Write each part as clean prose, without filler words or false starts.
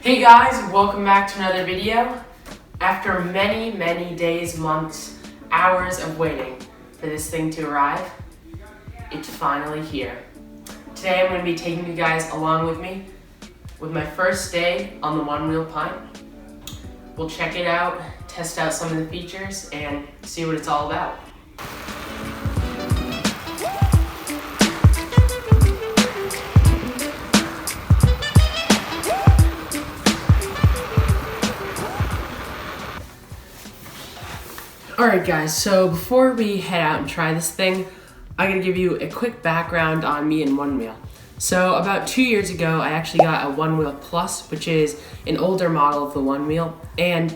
Hey guys, welcome back to another video. After many days, months, hours of waiting for this thing to arrive, it's finally here. Today I'm going to be taking you guys along with me with my first day on the Onewheel Pint. We'll check it out, test out some of the features, and see what it's all about. Alright guys, so before we head out and try this thing, I'm going to give you a quick background on me and Onewheel. So about 2 years ago, I actually got a Onewheel Plus, which is an older model of the Onewheel, and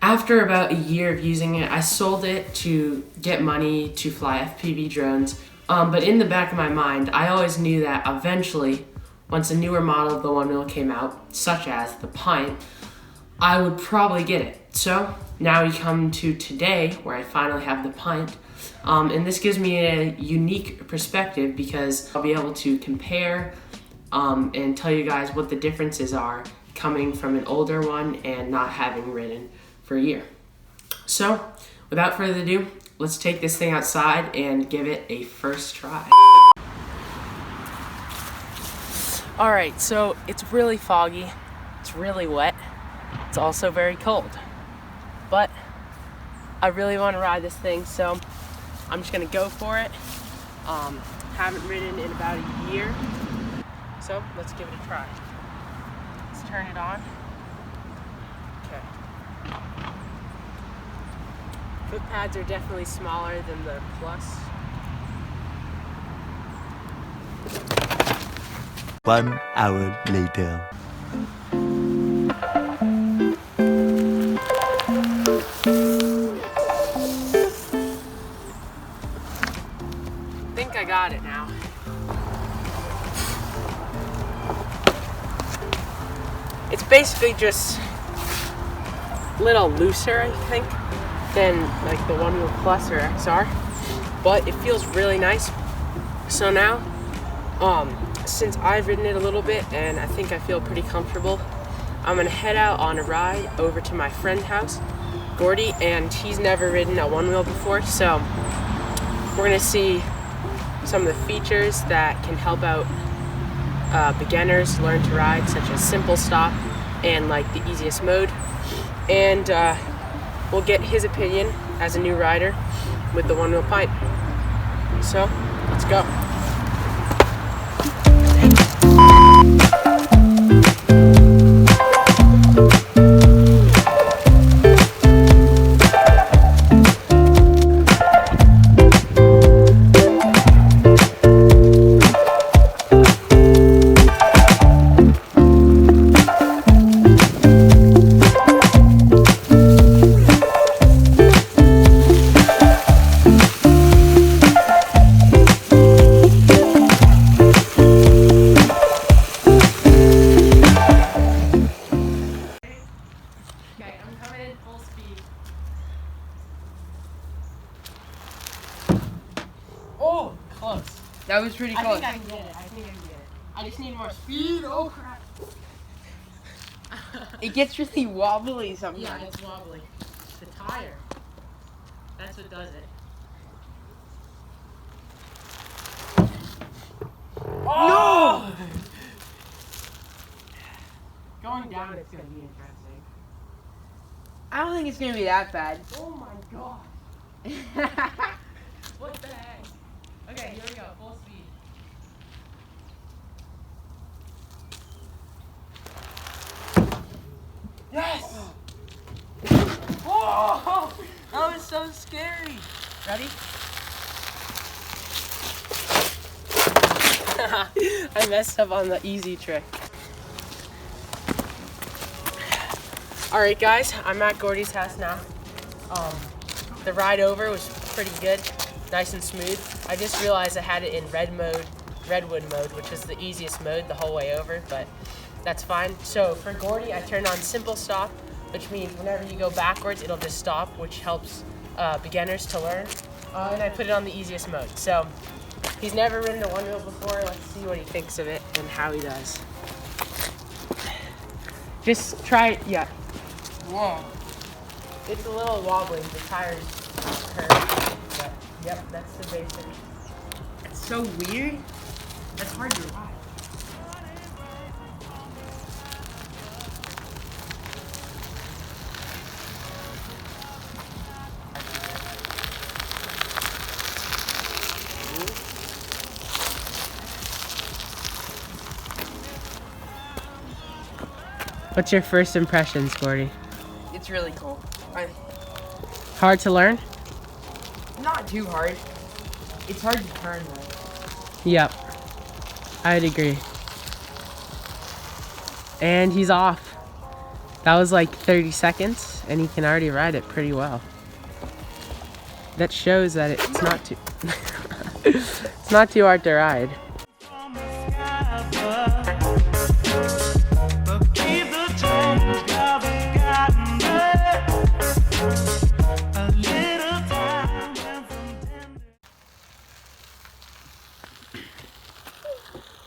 after about a year of using it, I sold it to get money to fly FPV drones, but in the back of my mind, I always knew that eventually, once a newer model of the Onewheel came out, such as the Pint, I would probably get it. So now we come to today where I finally have the Pint, and this gives me a unique perspective because I'll be able to compare and tell you guys what the differences are coming from an older one and not having ridden for a year. So without further ado, let's take this thing outside and give it a first try. Alright, so it's really foggy, it's really wet, it's also very cold. But I really want to ride this thing, so I'm just gonna go for it. Haven't ridden in about a year, so let's give it a try. Let's turn it on. Okay. Foot pads are definitely smaller than the Plus. 1 hour later. I got it now. It's basically just a little looser, I think, than like the Onewheel Plus or XR, but it feels really nice. So now, since I've ridden it a little bit and I think I feel pretty comfortable, I'm gonna head out on a ride over to my friend's house, Gordy, and he's never ridden a Onewheel before, so we're gonna see some of the features that can help out beginners learn to ride, such as simple stop and like the easiest mode, and we'll get his opinion as a new rider with the Onewheel Pint. So let's go. Oh, close. That was pretty close. I think I can get it. I just need more speed. Oh crap. It gets really wobbly sometimes. Yeah, it's wobbly. The tire. That's what does it. Oh! No! Going down, it's gonna be interesting. I don't think it's gonna be that bad. Oh my god. What the heck? Okay, here we go. Full speed. Yes! Oh! That was so scary. Ready? I messed up on the easy trick. Alright guys, I'm at Gordy's house now. The ride over was pretty good, nice and smooth. I just realized I had it in redwood mode, which is the easiest mode the whole way over, but that's fine. So for Gordy, I turned on simple stop, which means whenever you go backwards, it'll just stop, which helps beginners to learn. And I put it on the easiest mode. So he's never ridden a Onewheel before. Let's see what he thinks of it and how he does. Just try it. Yeah. Whoa. It's a little wobbly. The tires curve. But yep, that's the basic. It's so weird. That's hard to ride. What's your first impressions, Gordy? It's really cool. Hard to learn? Not too hard. It's hard to turn though. Yep. I'd agree. And he's off. That was like 30 seconds, and he can already ride it pretty well. That shows that it's not too it's not too hard to ride.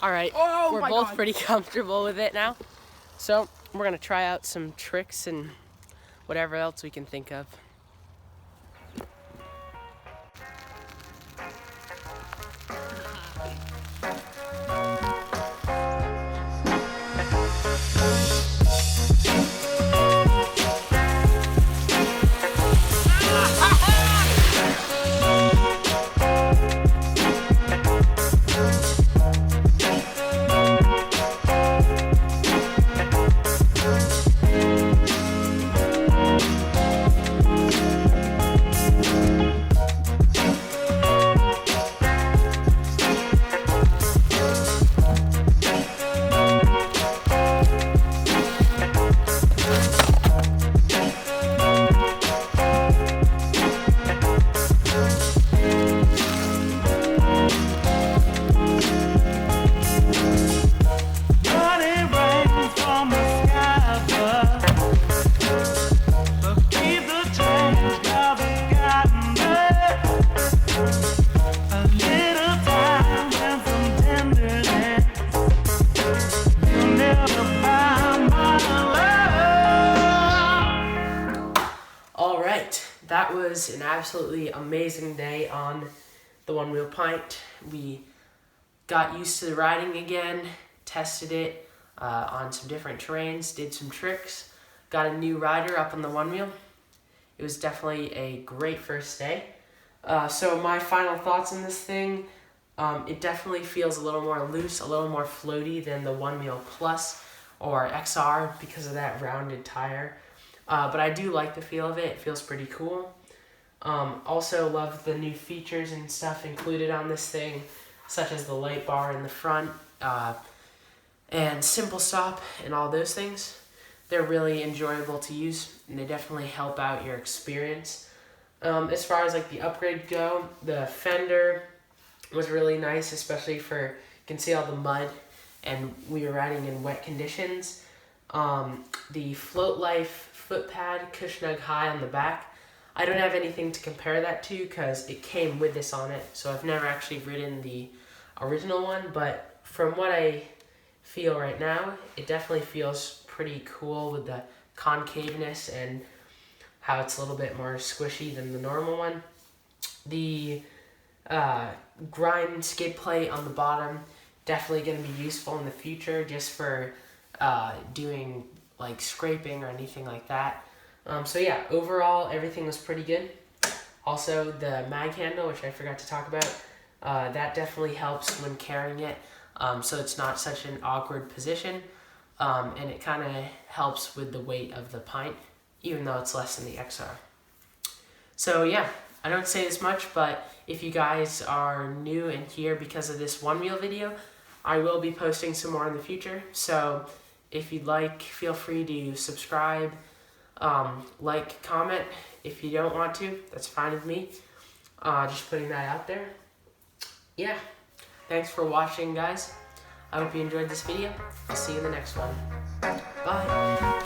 All right, Oh we're my both God. pretty comfortable with it now. So we're gonna try out some tricks and whatever else we can think of. That was an absolutely amazing day on the Onewheel Pint. We got used to the riding again, tested it on some different terrains, did some tricks, got a new rider up on the Onewheel. It was definitely a great first day. So my final thoughts on this thing, it definitely feels a little more loose, a little more floaty than the Onewheel Plus or XR because of that rounded tire. But I do like the feel of it. It feels pretty cool. Also love the new features and stuff included on this thing, such as the light bar in the front and simple stop and all those things. They're really enjoyable to use, and they definitely help out your experience. As far as like the upgrade go, the fender was really nice, especially for, you can see all the mud and we were riding in wet conditions. The Float Life foot pad, Cushnug High on the back, I don't have anything to compare that to because it came with this on it, so I've never actually ridden the original one, but from what I feel right now, it definitely feels pretty cool with the concaveness and how it's a little bit more squishy than the normal one. The grind skid plate on the bottom, definitely going to be useful in the future just for doing like scraping or anything like that. So yeah, overall everything was pretty good. Also the mag handle, which I forgot to talk about, that definitely helps when carrying it, so it's not such an awkward position, and it kind of helps with the weight of the pint, even though it's less than the XR. So yeah, I don't say this much, but if you guys are new and here because of this Onewheel video, I will be posting some more in the future, so if you'd like, feel free to subscribe, like, comment. If you don't want to, that's fine with me. Just putting that out there. Yeah, thanks for watching, guys. I hope you enjoyed this video. I'll see you in the next one. Bye.